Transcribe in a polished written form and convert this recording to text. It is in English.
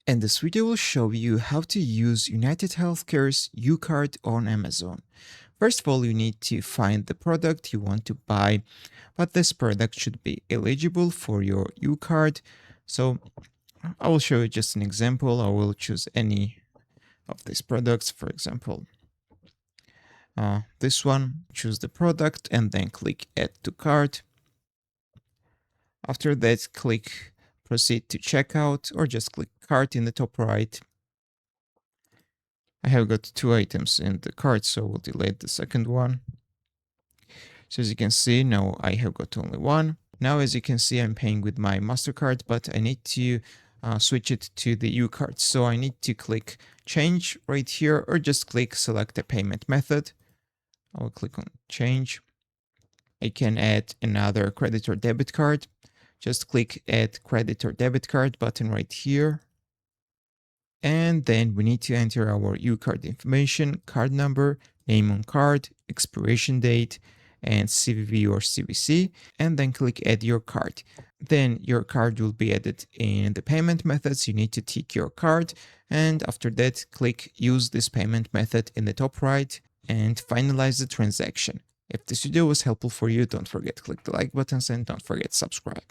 And this video will show you how to use United Healthcare's UCard on Amazon. First of all, you need to find the product you want to buy, but this product should be eligible for your UCard. So I will show you just an example. I will choose any of these products, for example, this one, choose the product and then click Add to Cart. After that, click Proceed to Checkout or just click Cart in the top right. I have got 2 items in the cart, so we'll delete the second one. So as you can see, now I have got only one. Now, as you can see, I'm paying with my MasterCard, but I need to switch it to the UCard. So I need to click Change right here or just click Select a payment method. I will click on Change. I can add another credit or debit card. Just click Add Credit or Debit Card button right here. And then we need to enter our UCard information, card number, name on card, expiration date, and CVV or CVC, and then click Add your card. Then your card will be added in the payment methods. You need to tick your card, and after that, click Use this payment method in the top right and finalize the transaction. If this video was helpful for you, don't forget to click the like buttons and don't forget to subscribe.